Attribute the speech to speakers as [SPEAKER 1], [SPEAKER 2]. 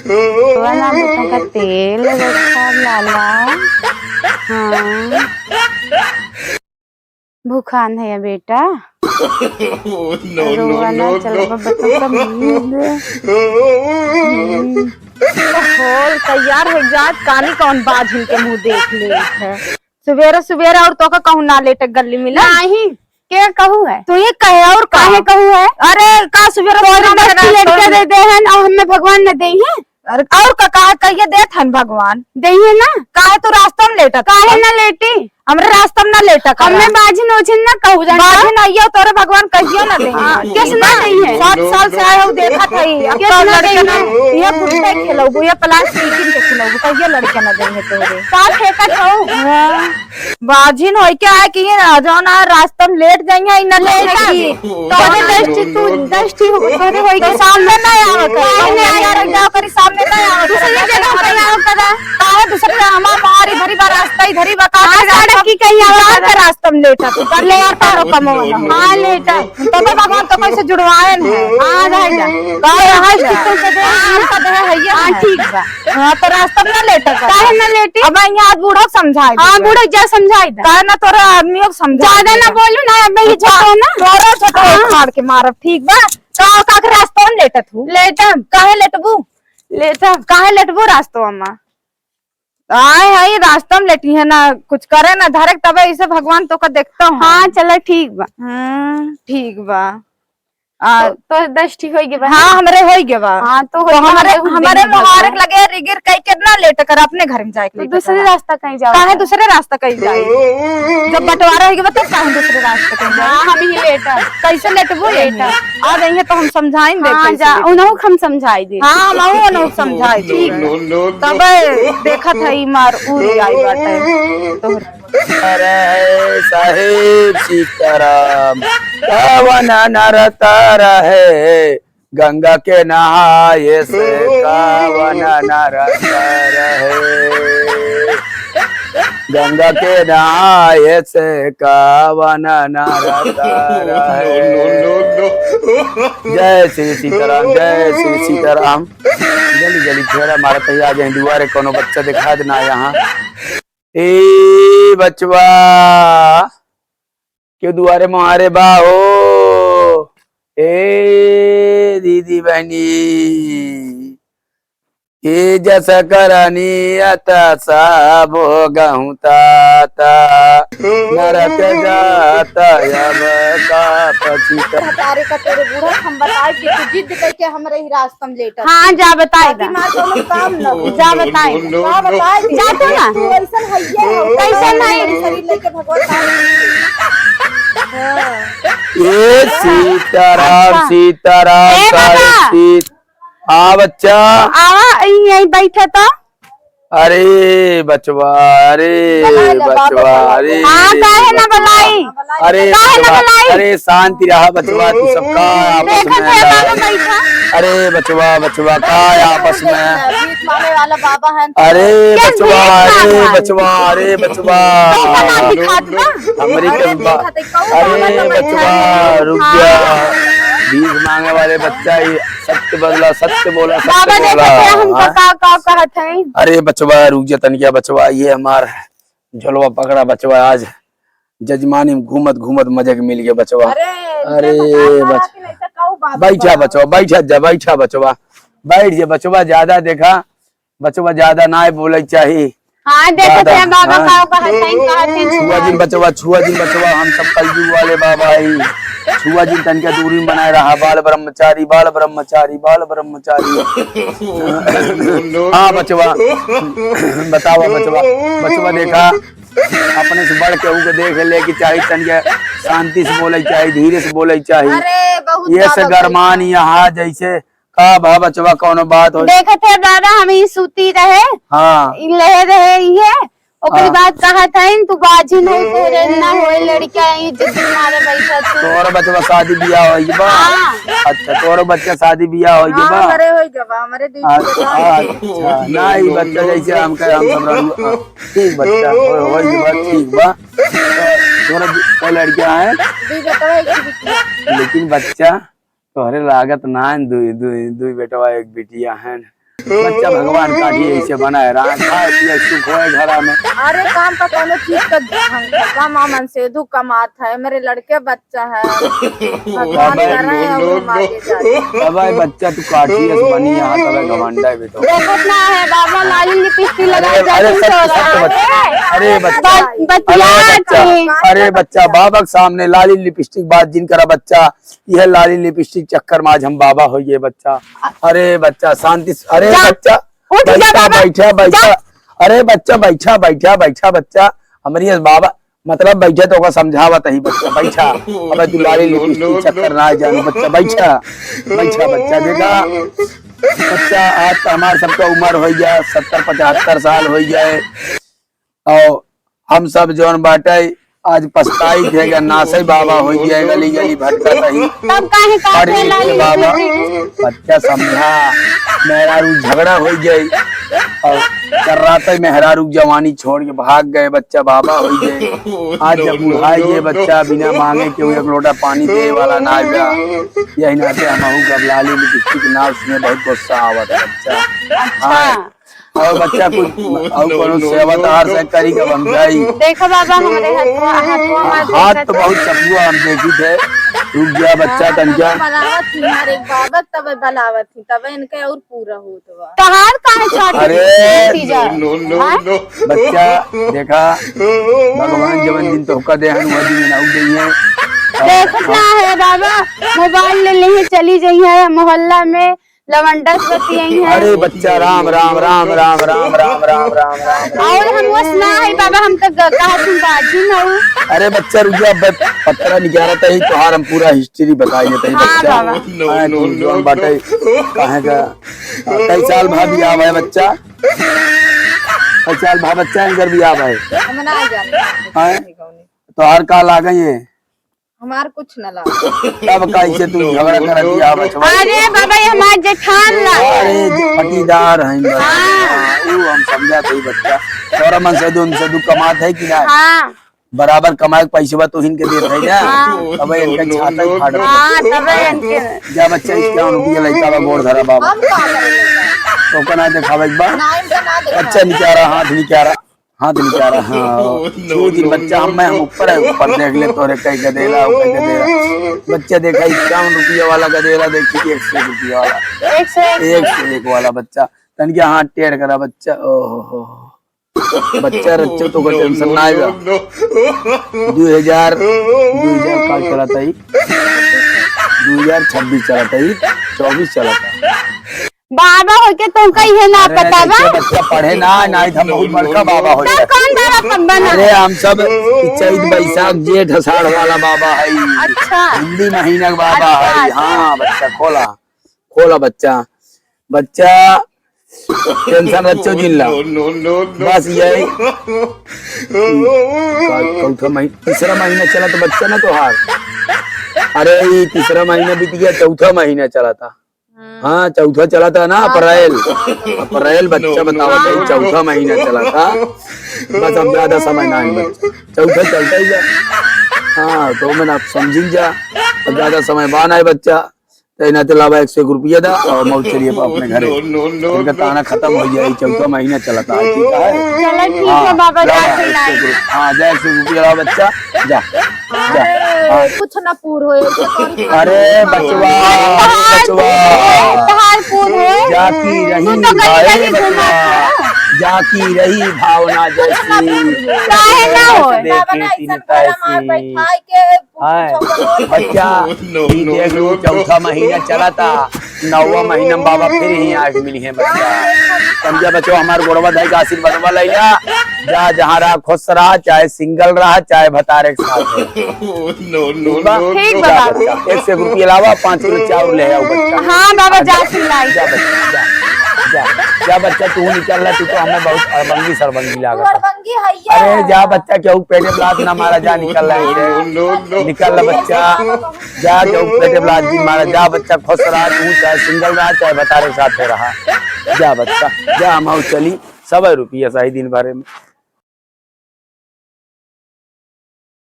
[SPEAKER 1] बना बेटा का तेल रखा लाला। हाँ भूखान है बेटा। रोवाना चल बच्चों का होल तैयार हो जात कानी कौन बाज के मुंह देख ले है। सवेरे सवेरे और तो का कहूं ना लेटे गली मिला नहीं के कहू है तू ये कहे और काहे कहू है। अरे का सवेरे लेट दे हैं और हमें भगवान ने दे है और का कहिए देत हन भगवान दे ना काहे तो रास्ता में लेटा काहे ना लेटी हमरे रास्ता में ना लेटा हमने बाजिन ओजिन ना कहू जान बाजिन आइयो तोरे भगवान कहियो ना दे किसना नहीं है 7 साल से आए हो देखा थई अब तो लड़के ना ये बुढ़े खेलऊ ये प्लास्टिक के खेलऊ कहियो लड़के ना देंगे तोरे का फेंका छौ बाजिन होई के आए कि जो ना रास्ता में लेट जाएंगे ना लेटी तोरे दृष्टि हो तोरे होई के सामने ना आवे काहे यार जाओ करी सामने ना आवे दूसरी जगह पे आओ कदा काहे दूसरे हमार मारी भरी बार रास्ता इधर ही बता की कहीं आवाज का रास्ता में लेटा तू कर ले यार तारो कमवाना हां लेटा तो भगवान तो कैसे जुड़वाए है आ जाए जा का यहां कितने से दे का दे है ये हां ठीक बा हां तो रास्ता में ना लेटा काहे ना लेटी अब यहां बूढ़ा समझाए हां बूढ़ा जा समझाई दे काहे ना तोरा आदमी को समझा ज्यादा ना बोलू ना अब ये छोड़ो ना तोरा छोटो फाड़ के मारब ठीक बा का रास्ता में लेटा तू लेटा काहे लेटबू लेटा काहे लेटबू रास्ता में आए हाई रास्ता में लेटी है ना कुछ करे ना धरे तबे इसे भगवान तो का देखता हूँ। हाँ चलो ठीक बा ठीक बा तो 10 ठीक हो गए हाँ हमरे हो गए बा हाँ तो हमारे मुबारक लगे रिगिर कई कितना लेट कर अपने घर में जाए तो दूसरे रास्ता कहीं जाओ काहे दूसरे रास्ता कहीं जाए जब बंटवारा हो गया तो काहे दूसरे रास्ते कहीं जाए हाँ हम ही लेटा कैसे लेटबो लेटा आ रही है तो हम समझाएंगे हाँ जा उन्हों हम समझाई दे हाँ हम उन्हों समझाई ठीक तब देखा था ई मार उड़ी आई बाटे तो
[SPEAKER 2] अरे साहेब सीताराम कावन नरता रहे गंगा के नहाए से कावन नरता रहे गंगा के नहाए से कावन नरता रहे। जय श्री सीताराम जय श्री सीताराम। जल्दी जल्दी फेरा मारा तैयार जाए दुआरे कोनो बच्चा दिखा देना यहाँ ए बचवा क्यों दुआरे मुहारे बाहो ए दीदी बहनी ये जैसा करनी अता सब गहूं ताता नरक जाता अब का पछिता
[SPEAKER 1] तारे का तेरे बूढ़ा हम बताए कि तू जिद करके हमरे ही रास्ता में लेटा हां जा बताए मार दोनों काम न जा बताए जा बताए जा तू ना तू ऐसा हइये हो कैसे नहीं शरीर लेके भगवान
[SPEAKER 2] ये सीताराम सीताराम हाँ बच्चा
[SPEAKER 1] आवा यहीं बैठे तो
[SPEAKER 2] अरे बचवा अरे बचवा अरे
[SPEAKER 1] हाँ काहे ना बुलाई
[SPEAKER 2] अरे अरे शांति रहा बचवा तू सबका आपस में अरे बचवा बचवा का आपस में अरे बचवा अरे बचवा अरे बचवा हमारी अरे बचवा रुक जा भीख मांगे वाले बच्चा ही सत्य बदला सत्य बोला सत्य बोला। अरे बचवा रुक जा तनिया बचवा ये हमार झोलवा पकड़ा बचवा आज जजमानी में घूमत घूमत मजे के मिल गया बचवा। अरे बैठा बचवा बैठा बचवा बैठ जा बचवा ज्यादा देखा बचवा ज्यादा ना बोले चाहिए
[SPEAKER 1] हाँ देखते हैं बाबा
[SPEAKER 2] छुआ जिन बचवा हम सब कलयुग वाले बाबा ही छुआ जिन तन के दूरी बनाए रहा बाल ब्रह्मचारी हाँ बचवा बतावा बचवा देखा अपने से बढ़ के उनके देख ले कि चाहिए तन के शांति से बोले चाहिए धीरे से बोले चाहिए ये से गरमान यहाँ जैसे का भा बचवा कौन बात हो
[SPEAKER 1] देखा थे दादा हम ही सूती रहे
[SPEAKER 2] हाँ
[SPEAKER 1] ले रहे ये ओकरी बात कहा था तू बाजी नहीं तोरे ना होए लड़का इज्जत मारे बैठा तू
[SPEAKER 2] तोरा बचवा शादी बियाह होई बा अच्छा तोरा बच्चा शादी बियाह होई बा
[SPEAKER 1] हमरे होई गवा हमरे
[SPEAKER 2] अच्छा नहीं बच्चा जैसे हम सब ठीक बच्चा होई बा ठीक बा तोरा कई लड़कियां हैं लेकिन बच्चा तोहरे लागत ना दुई बेटवा एक बिटिया है बच्चा भगवान काटिए ऐसे बनाए रहा खाए पिए सुख होए घरा में।
[SPEAKER 1] अरे काम का कोनो चीज का कमा मन से दुख कमात है, मेरे लड़के बच्चा है, भगवान कर रहे हैं और हम आगे जा रहे हैं।
[SPEAKER 2] तब बच्चा तू काटिए बनी यहाँ तब घमंडा भी तो
[SPEAKER 1] देखो ना है बाबा लाली लिपस्टिक लगाए जा
[SPEAKER 2] अरे बच्चा अरे बच्चा बाबा के सामने लाली लिपस्टिक बात जिन करा बच्चा यह लाली लिपस्टिक चक्कर में आज हम बाबा हो ये बच्चा। अरे बच्चा शांति अरे बच्चा बैठा बैठा बैठा अरे बच्चा बैठा बैठा बैठा बच्चा हमारी बाबा मतलब बैठा तो का समझावत ही बच्चा बैठा। अब तू लाली लिपस्टिक चक्कर ना जानो बच्चा बैठा बैठा बच्चा देखा बच्चा आज तो हमारे सबका उम्र हो गया 70-75 साल हो गए और हम सब जौन बाटे आज पछताई थे नासे बाबा हो गया गली गली भटका रही बाबा बच्चा समझा मेहरारू झगड़ा हो गई और कर रहा था मेहरारू जवानी छोड़ के भाग गए बच्चा बाबा हो गए। आज जब बुढ़ाई ये बच्चा बिना मांगे के एक लोटा पानी दे वाला ना गया यही नाते हम कब लाली लिपस्टिक ना उसमें बहुत गुस्सा आवत बच्चा। हाँ और बच्चा कुछ और कोनो सेवादार से करी के बन जाई।
[SPEAKER 1] देखो बाबा हमारे
[SPEAKER 2] हाथ तो बहुत चपुआ हम देखी थे रुक गया बच्चा तनजा
[SPEAKER 1] बलावत थी हमारे बाबा तब बलावत थी तब इनके और पूरा होत बा तहार काहे छाट
[SPEAKER 2] अरे बच्चा देखा भगवान जवन दिन तो का देहन वो दिन ना गई है।
[SPEAKER 1] देखना है बाबा मोबाइल ले ले चली गई है मोहल्ला में लवंडा बतियाई है।
[SPEAKER 2] अरे बच्चा राम राम राम राम राम राम राम राम राम
[SPEAKER 1] और हम वसना है बाबा हम तक कहा तुम बाजी ना हो।
[SPEAKER 2] अरे बच्चा रुक जा पत्रा निकाला था ही तोहार हम पूरा हिस्ट्री बताई देते बच्चा जोन बाटे कहे का कई साल भाभी आवा है बच्चा कई साल भा बच्चा इधर भी आवा है
[SPEAKER 1] हम ना जाने
[SPEAKER 2] तोहार का लागे ये
[SPEAKER 1] हमार कुछ न लगा
[SPEAKER 2] तब कैसे तू झगड़ा कर दिया बचवा।
[SPEAKER 1] अरे बाबा ये हमार जेठान ला
[SPEAKER 2] अरे पटीदार हैं वो हम समझा तो बच्चा तोरा मन से दो कमात है कि ना
[SPEAKER 1] हां
[SPEAKER 2] बराबर कमाए पैसा तो इनके देते है ना तब इनका छाता ही फाड़
[SPEAKER 1] हां तब इनके
[SPEAKER 2] जा बच्चा इसका रुपया लइका बा गोड़ धरा बाबा
[SPEAKER 1] हम का करेंगे
[SPEAKER 2] तो कना दिखावे एक बार
[SPEAKER 1] ना इनका ना देखा
[SPEAKER 2] अच्छा निकाल रहा हाथ निकाल रहा हाथ निकाल रहा हाँ छू दिन बच्चा हम ऊपर है ऊपर देख ले तोरे कई गदेला कई गदेला बच्चा देखा 51 रुपया वाला गदेला देखी 100 रुपया वाला 101 वाला बच्चा तन के हाथ टेढ़ करा बच्चा ओहो बच्चा रच्चो तो कोई टेंशन ना आएगा 2000 का चलाता ही 2026 चलाता ही 24 चलाता
[SPEAKER 1] बाबा हो के तुम कही है ना पता बा
[SPEAKER 2] बच्चा पढ़े ना नहीं हम बहुत बड़का बाबा हो जाए
[SPEAKER 1] कौन बाबा पब्बा ना
[SPEAKER 2] अरे हम सब चैत बैसाख जेठ आषाढ़ वाला बाबा है
[SPEAKER 1] अच्छा
[SPEAKER 2] हिंदी महीना का बाबा है। हाँ बच्चा खोला खोला बच्चा बच्चा टेंशन रच्चो जिल्ला बस यही तीसरा महीना चला तो बच्चा ना तो हार अरे ये तीसरा महीना बीत गया चौथा महीना चला था हाँ चौथा चला था ना अप्रैल बच्चा बताओ चौथा महीना चला था बस अब ज्यादा समय ना है बच्चा चौथा चलता ही जा हाँ तो मैंने आप समझी जा अब ज्यादा समय बान है बच्चा तो तो लावा 101 रुपया था और मौत चलिए अपने घरे इनका ताना खत्म हो गया चौथा महीना चला था ठीक है
[SPEAKER 1] बाबा
[SPEAKER 2] हाँ जा 100 रुपया लाओ बच्चा जा जा
[SPEAKER 1] कुछ ना पूर हो
[SPEAKER 2] अरे बचवा जाकी रही भाई बचवा जाकी रही भावना जैसी बच्चा देख लो चौथा महीना चला था 9वां महीना बाबा फिर ही आज मिली है बच्चा समझा बच्चों हमारे गोड़वा दाई का आशीर्वाद वाला जा जहाँ रहा खुश रहा चाहे सिंगल रहा चाहे भतारे के साथ 100 रुपया लावा 5 किलो चावल ले आओ बच्चा।
[SPEAKER 1] हाँ बाबा जा
[SPEAKER 2] जा बच्चा तू निकल रहा तू तो हमें बहुत अड़बंगी सरबंगी लागत अरे जा बच्चा क्यों पेटे ब्लाद ना मारा जा निकल रहा है निकल रहा बच्चा जा क्यों पेटे ब्लाद जी मारा जा बच्चा खुश रहा तू चाहे सिंगल रहा चाहे भतारे के साथ रहा जा बच्चा जा हम चली 100 रुपया सही दिन भरे में